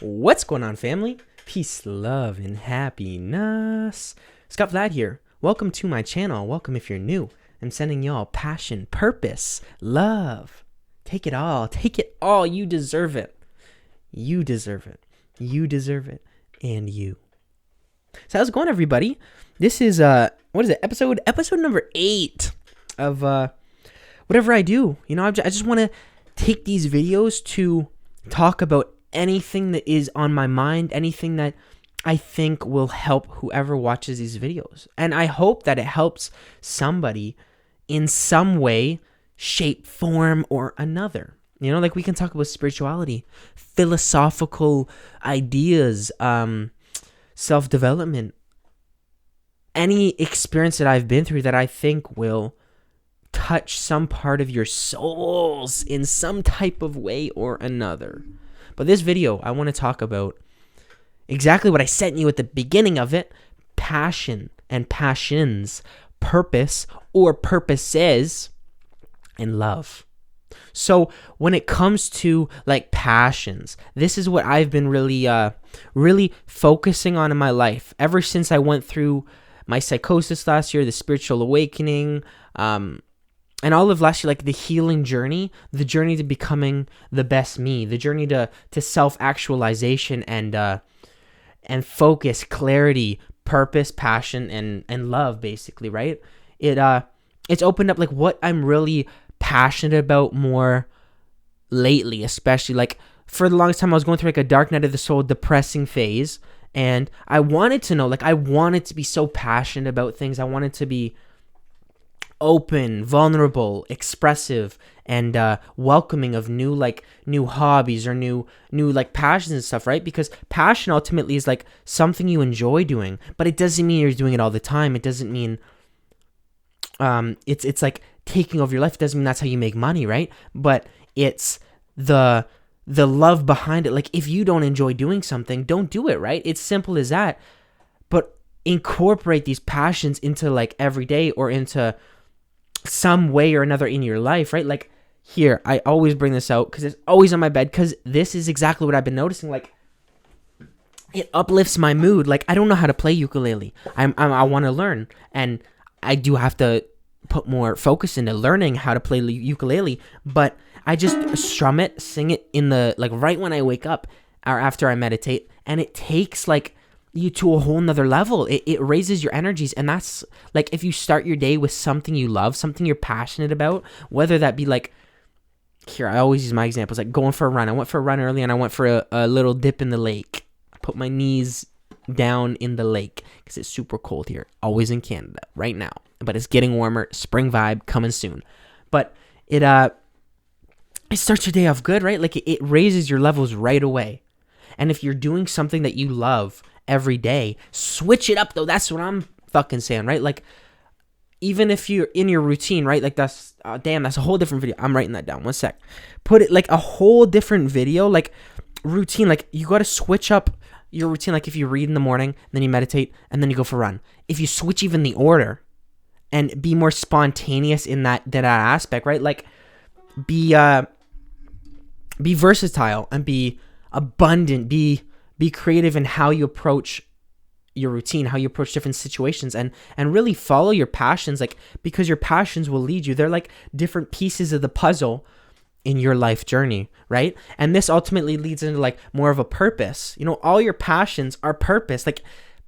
What's going on, family? Peace, love, and happiness. Scott Vlad here. Welcome to my channel. Welcome if you're new. I'm sending y'all passion, purpose, love. Take it all. Take it all. You deserve it. You deserve it. You deserve it. And you. So how's it going, everybody? This is, what is it? Episode number 8 of, whatever I do. You know, I just want to take these videos to talk about anything that is on my mind, anything that I think will help whoever watches these videos. And I hope that it helps somebody in some way, shape, form, or another. You know, like we can talk about spirituality, philosophical ideas, self-development, any experience that I've been through that I think will touch some part of your souls in some type of way or another. But this video, I want to talk about exactly what I sent you at the beginning of it: passion and passions, purpose or purposes, and love. So when it comes to like passions, this is what I've been really focusing on in my life ever since I went through my psychosis last year, the spiritual awakening, and all of last year, like the healing journey, the journey to becoming the best me, the journey to self-actualization and focus, clarity, purpose, passion, and love, basically, right? It's opened up like what I'm really passionate about more lately, especially like for the longest time I was going through like a dark night of the soul, depressing phase, and I wanted to know, like I wanted to be so passionate about things. I wanted to be open, vulnerable, expressive, and welcoming of new hobbies or new like passions and stuff, right? Because passion ultimately is like something you enjoy doing, but it doesn't mean you're doing it all the time. It doesn't mean it's like taking over your life. It doesn't mean that's how you make money, right? But it's the love behind it. Like if you don't enjoy doing something, don't do it, right? It's simple as that. But incorporate these passions into like every day or into some way or another in your life, right? Like here, I always bring this out because it's always on my bed, because this is exactly what I've been noticing. Like it uplifts my mood. Like I don't know how to play ukulele. I want to learn, and I do have to put more focus into learning how to play ukulele, but I just strum it, sing it in the like right when I wake up or after I meditate, and it takes like you to a whole nother level. It raises your energies, and that's like if you start your day with something you love, something you're passionate about, whether that be like, here I always use my examples, like going for a run. I went for a run early and I went for a little dip in the lake. I put my knees down in the lake because it's super cold here, always in Canada right now, but it's getting warmer. Spring vibe coming soon. But it starts your day off good, right? Like it raises your levels right away. And if you're doing something that you love every day, switch it up though. That's what I'm fucking saying, right? Like even if you're in your routine, right? Like that's that's a whole different video. I'm writing that down. One sec. Put it like a whole different video, like routine. Like you got to switch up your routine. Like if you read in the morning, then you meditate, and then you go for a run. If you switch even the order and be more spontaneous in that aspect, right? Like be versatile and be abundant, be creative in how you approach your routine, how you approach different situations, and really follow your passions, like because your passions will lead you. They're like different pieces of the puzzle in your life journey, right? And this ultimately leads into like more of a purpose. You know, all your passions are purpose. Like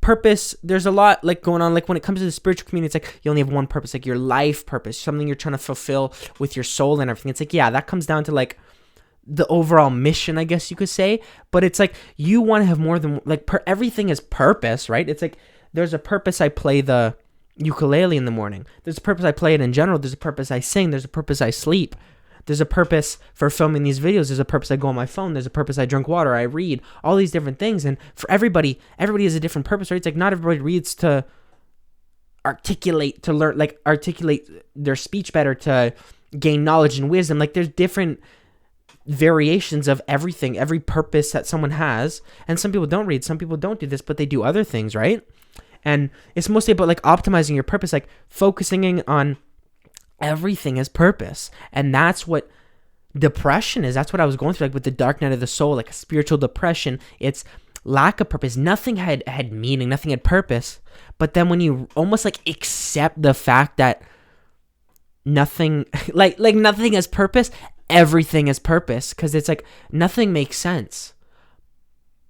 purpose, there's a lot like going on. Like when it comes to the spiritual community, it's like you only have one purpose, like your life purpose, something you're trying to fulfill with your soul and everything. It's like, yeah, that comes down to like the overall mission, I guess you could say. But it's like you want to have more than like everything is purpose, right? It's like there's a purpose I play the ukulele in the morning, there's a purpose I play it in general, there's a purpose I sing, there's a purpose I sleep, there's a purpose for filming these videos, there's a purpose I go on my phone, there's a purpose I drink water, I read, all these different things. And for everybody has a different purpose, right? It's like not everybody reads to articulate, to learn, like articulate their speech better, to gain knowledge and wisdom. Like there's different variations of everything, every purpose that someone has. And some people don't read, some people don't do this, but they do other things, right? And it's mostly about like optimizing your purpose, like focusing on everything as purpose. And that's what depression is. That's what I was going through, like with the dark night of the soul, like a spiritual depression. It's lack of purpose. Nothing had meaning, nothing had purpose. But then when you almost like accept the fact that nothing like nothing has purpose, everything has purpose, because it's like nothing makes sense.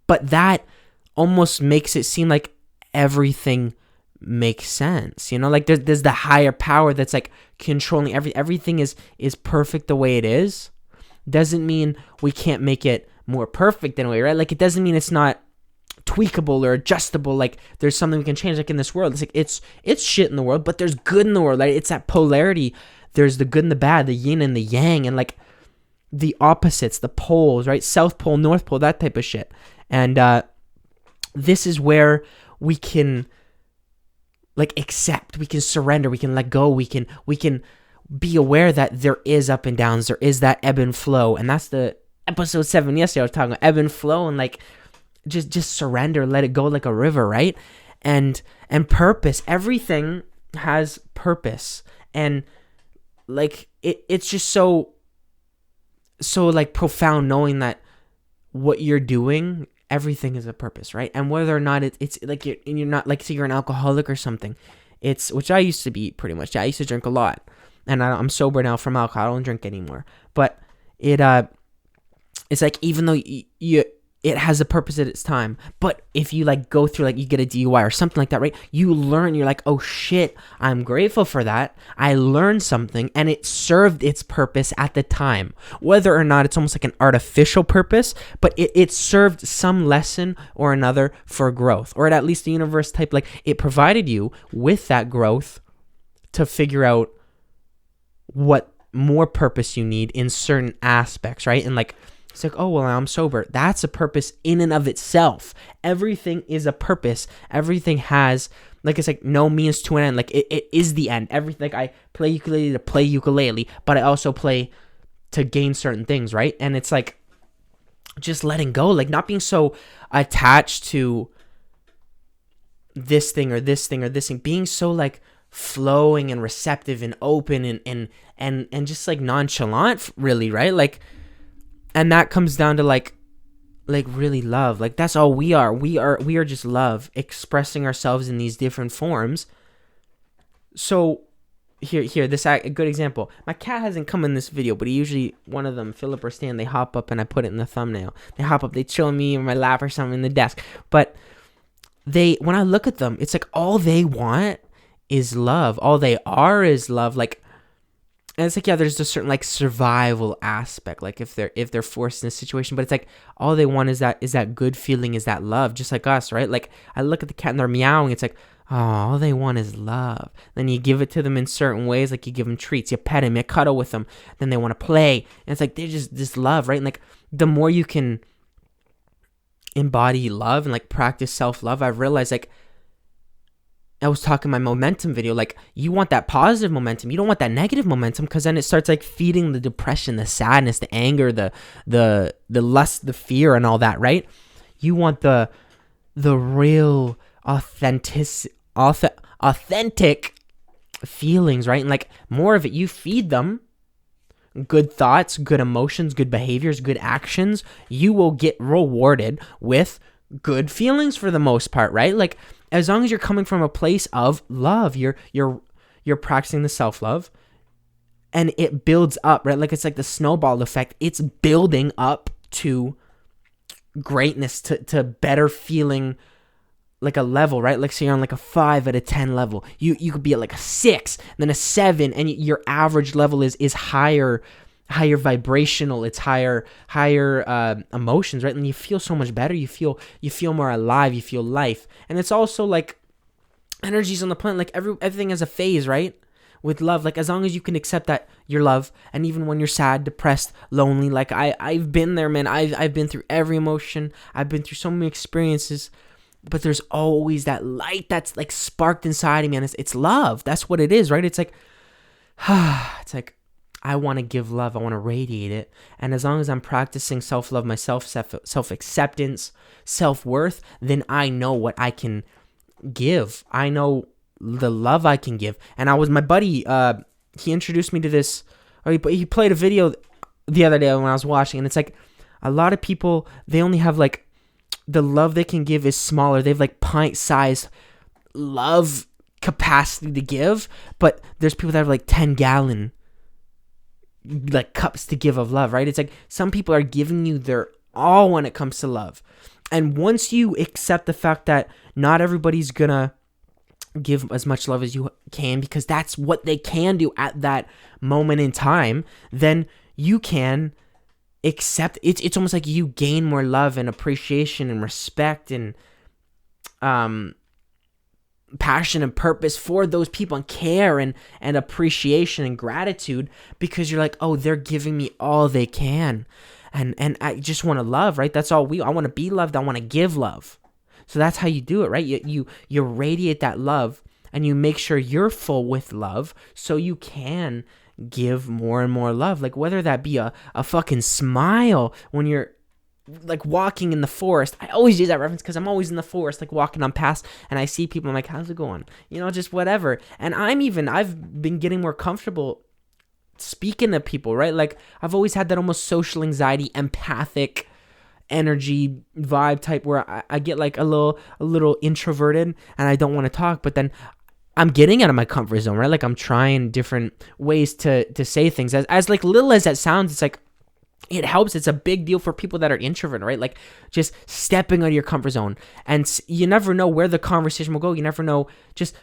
But that almost makes it seem like everything makes sense, like there's the higher power that's like controlling everything is perfect the way it is. Doesn't mean we can't make it more perfect in a way, right? Like it doesn't mean it's not tweakable or adjustable. Like there's something we can change. Like in this world, it's like it's shit in the world, but there's good in the world. Like it's that polarity. There's the good and the bad, the yin and the yang, and like the opposites, the poles, right? South pole, north pole, that type of shit. And this is where we can like accept, we can surrender, we can let go, we can be aware that there is up and downs, there is that ebb and flow. And that's the episode 7 yesterday I was talking about ebb and flow, and like just surrender, let it go like a river, right? And purpose, everything has purpose. And like it's just so like profound knowing that what you're doing, everything is a purpose, right? And whether or not it's like you're not like, say you're an alcoholic or something, it's, which I used to be pretty much. I used to drink a lot, and I'm sober now from alcohol. I don't drink anymore. But it's like, even though it has a purpose at its time, but if you like go through, like you get a DUI or something like that, right? You learn, you're like, oh shit, I'm grateful for that. I learned something and it served its purpose at the time. Whether or not it's almost like an artificial purpose, but it served some lesson or another for growth, or at least the universe type, like it provided you with that growth to figure out what more purpose you need in certain aspects, right? And like, it's like, oh, well, I'm sober. That's a purpose in and of itself. Everything is a purpose. Everything has, like, it's like no means to an end. Like, it is the end. Everything, like, I play ukulele to play ukulele, but I also play to gain certain things, right? And it's like just letting go, like not being so attached to this thing or this thing or this thing, being so like flowing and receptive and open and just like nonchalant, really, right? Like, and that comes down to like really love. Like that's all we are. We are just love, expressing ourselves in these different forms. So here, this a good example. My cat hasn't come in this video, but he usually, one of them, Philip or Stan, they hop up and I put it in the thumbnail. They hop up, they chill me in my lap or something in the desk. But when I look at them, it's like all they want is love. All they are is love. Like, and it's like, yeah, there's a certain like survival aspect, like if they're forced in a situation, but it's like all they want is that good feeling, is that love, just like us, right? Like I look at the cat and they're meowing, it's like, oh, all they want is love. Then you give it to them in certain ways, like you give them treats, you pet them, you cuddle with them, then they want to play, and it's like they're just this love, right? And like the more you can embody love and like practice self-love, I've realized, like I was talking in my momentum video, like you want that positive momentum. You don't want that negative momentum, because then it starts like feeding the depression, the sadness, the anger, the lust, the fear, and all that, right? You want the real authentic feelings, right? And like more of it, you feed them good thoughts, good emotions, good behaviors, good actions. You will get rewarded with good feelings for the most part, right? Like as long as you're coming from a place of love, you're practicing the self-love, and it builds up, right? Like it's like the snowball effect. It's building up to greatness, to better feeling, like a level, right? Like say you're on like a 5 out of 10 level. You could be at like a 6, then a 7, and your average level is higher vibrational, it's higher emotions, right? And you feel so much better. You feel more alive, you feel life. And it's also like energies on the planet, like everything has a phase, right? With love, like as long as you can accept that you're love, and even when you're sad, depressed, lonely, like I've been there, man. I've been through every emotion. I've been through so many experiences, but there's always that light that's like sparked inside of me, and it's love. That's what it is, right? It's like it's like I want to give love. I want to radiate it. And as long as I'm practicing self-love, myself, self-acceptance, self-worth, then I know what I can give. I know the love I can give. And my buddy, he introduced me to this, or he played a video the other day when I was watching, and it's like a lot of people, they only have like the love they can give is smaller. They have like pint-sized love capacity to give, but there's people that have like 10-gallon like cups to give of love, right? It's like some people are giving you their all when it comes to love. And once you accept the fact that not everybody's gonna give as much love as you can because that's what they can do at that moment in time, then you can accept it's almost like you gain more love and appreciation and respect and passion and purpose for those people and care and appreciation and gratitude because you're like, oh, they're giving me all they can. And I just want to love, right? That's all I want to be loved. I want to give love. So that's how you do it, right? You radiate that love and you make sure you're full with love so you can give more and more love. Like whether that be a fucking smile when you're like walking in the forest. I always use that reference because I'm always in the forest, like walking on past and I see people. I'm like, how's it going? Just whatever. And I've been getting more comfortable speaking to people, right? Like I've always had that almost social anxiety, empathic energy vibe type where I get like a little introverted and I don't want to talk, but then I'm getting out of my comfort zone, right? Like I'm trying different ways to say things. As like little as that sounds, it's like it helps. It's a big deal for people that are introverted, right? Like just stepping out of your comfort zone. And you never know where the conversation will go. You never know, just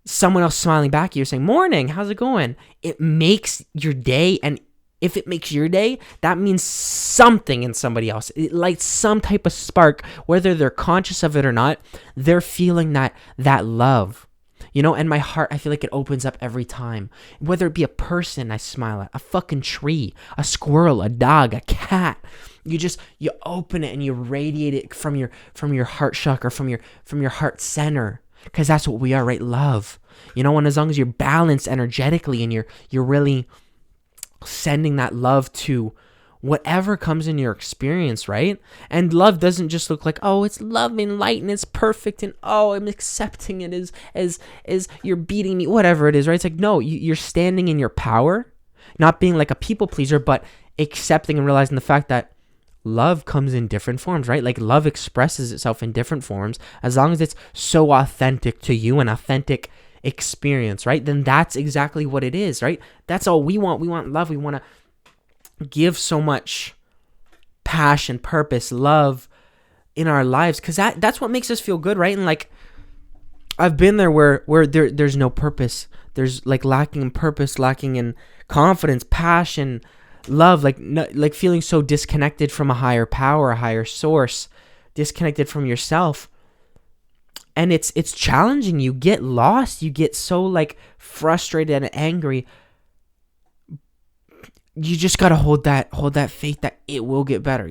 someone else smiling back at you saying, morning, how's it going? It makes your day. And if it makes your day, that means something in somebody else. It lights some type of spark, whether they're conscious of it or not. They're feeling that love. And my heart, I feel like it opens up every time. Whether it be a person I smile at, a fucking tree, a squirrel, a dog, a cat. You open it and you radiate it from your heart chakra, from your heart center. Because that's what we are, right? Love. And as long as you're balanced energetically and you're really sending that love to whatever comes in your experience, right? And love doesn't just look like, oh, it's love and light and it's perfect and oh, I'm accepting it as you're beating me, whatever it is, right? It's like, no, you're standing in your power, not being like a people pleaser, but accepting and realizing the fact that love comes in different forms, right? Like love expresses itself in different forms as long as it's so authentic to you, an authentic experience, right? Then that's exactly what it is, right? That's all we want. We want love. We want to give so much passion, purpose, love in our lives because that's what makes us feel good, right? And like I've been there where there's no purpose. There's like lacking in purpose, lacking in confidence, passion, love, like feeling so disconnected from a higher power, a higher source, disconnected from yourself. And it's challenging. You get lost. You get so like frustrated and angry. You just gotta hold that faith that it will get better,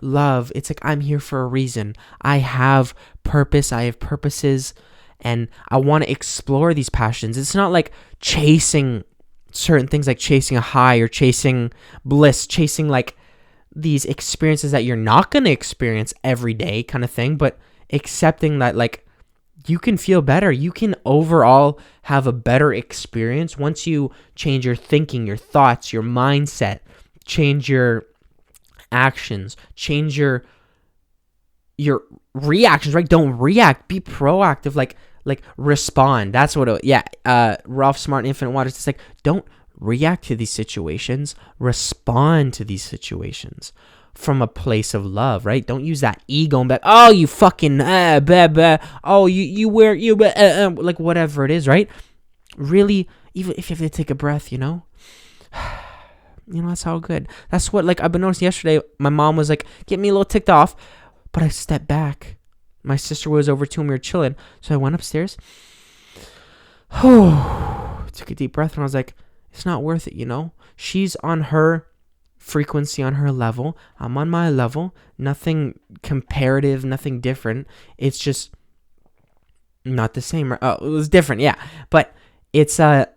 Love, it's like I'm here for a reason. I have purpose, I have purposes, and I want to explore these passions. It's not like chasing certain things, like chasing a high or chasing bliss, chasing like these experiences that you're not gonna experience every day kind of thing, but accepting that like you can feel better. You can overall have a better experience once you change your thinking, your thoughts, your mindset, change your actions, change your reactions, right? Don't react. Be proactive. Like respond. That's what Ralph Smart and Infinite Waters. It's like, don't react to these situations. Respond to these situations from a place of love, right? Don't use that ego and be like, oh, you fucking blah, blah. Oh, you wear you like whatever it is, right? Really, even if you have to take a breath, that's all good. That's what like I've been noticing yesterday. My mom was like, get me a little ticked off, but I stepped back. My sister was over too and we were chilling, so I went upstairs. Took a deep breath and I was like, it's not worth it, She's on her frequency, on her level. I'm on my level. Nothing comparative, nothing different. It's just not the same. Oh, it was different, yeah. But it's about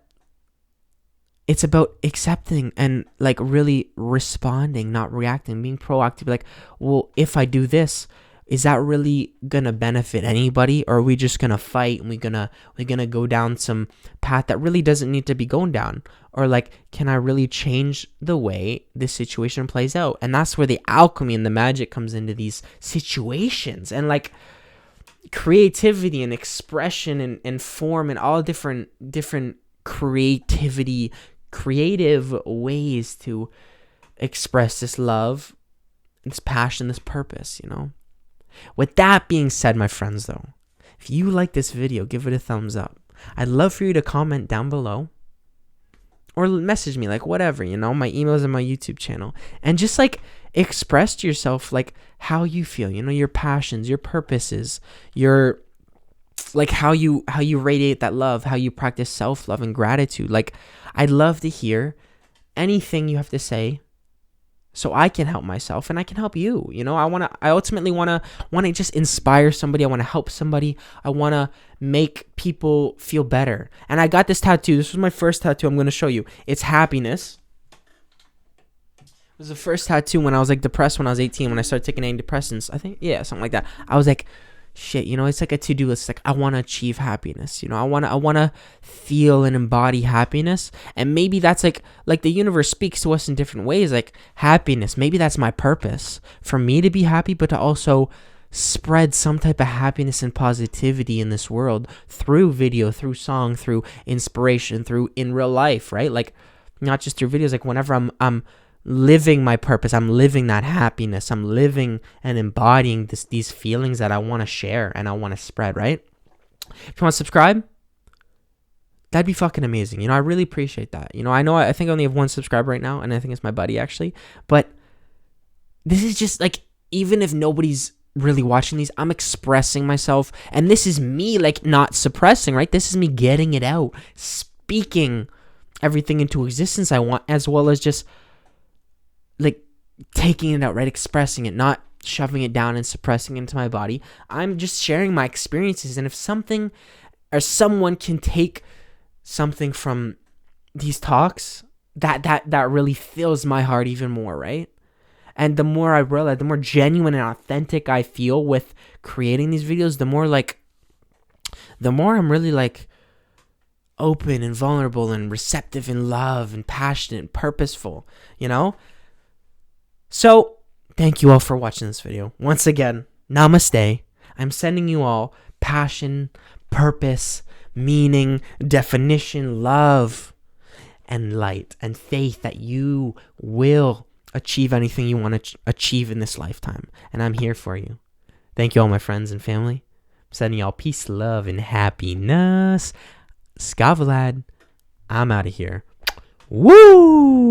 accepting and like really responding, not reacting, being proactive. Like, well, if I do this, is that really gonna benefit anybody, or are we just gonna fight and we're gonna go down some path that really doesn't need to be going down? Or like, can I really change the way this situation plays out? And that's where the alchemy and the magic comes into these situations, and like creativity and expression and form and all different creative ways to express this love, this passion, this purpose, you know? With that being said, my friends, though, if you like this video, give it a thumbs up. I'd love for you to comment down below or message me, like whatever, you know, my emails and my YouTube channel, and just like express to yourself like how you feel, you know, your passions, your purposes, your like how you radiate that love, how you practice self-love and gratitude. Like, I'd love to hear anything you have to say, so I can help myself and I can help you. You know, I ultimately want to just inspire somebody. I want to help somebody. I want to make people feel better. And I got this tattoo. This was my first tattoo. I'm going to show you. It's happiness. It was the first tattoo when I was like depressed when I was 18, when I started taking antidepressants. I think, yeah, something like that. I was like, shit, you know, it's like a to-do list. Like, I want to achieve happiness. You know, I want to feel and embody happiness. And maybe that's like the universe speaks to us in different ways. Like happiness, maybe that's my purpose, for me to be happy, but to also spread some type of happiness and positivity in this world through video, through song, through inspiration, through in real life, right? Like not just through videos. Like whenever I'm living my purpose, I'm living that happiness, I'm living and embodying these feelings that I want to share and I want to spread, right? If you want to subscribe, that'd be fucking amazing. You know, I really appreciate that. You know, I think I only have one subscriber right now, and I think it's my buddy actually, but this is just like, even if nobody's really watching these, I'm expressing myself, and this is me like not suppressing, right? This is me getting it out, speaking everything into existence I want, as well as just like taking it out, right? Expressing it, not shoving it down and suppressing it into my body. I'm just sharing my experiences, and if something or someone can take something from these talks, that really fills my heart even more, right? And the more I realize, the more genuine and authentic I feel with creating these videos, the more I'm really like open and vulnerable and receptive and love and passionate and purposeful, you know? So, thank you all for watching this video. Once again, namaste. I'm sending you all passion, purpose, meaning, definition, love, and light, and faith that you will achieve anything you want to achieve in this lifetime. And I'm here for you. Thank you all, my friends and family. I'm sending y'all peace, love, and happiness. Skavlad, I'm out of here. Woo!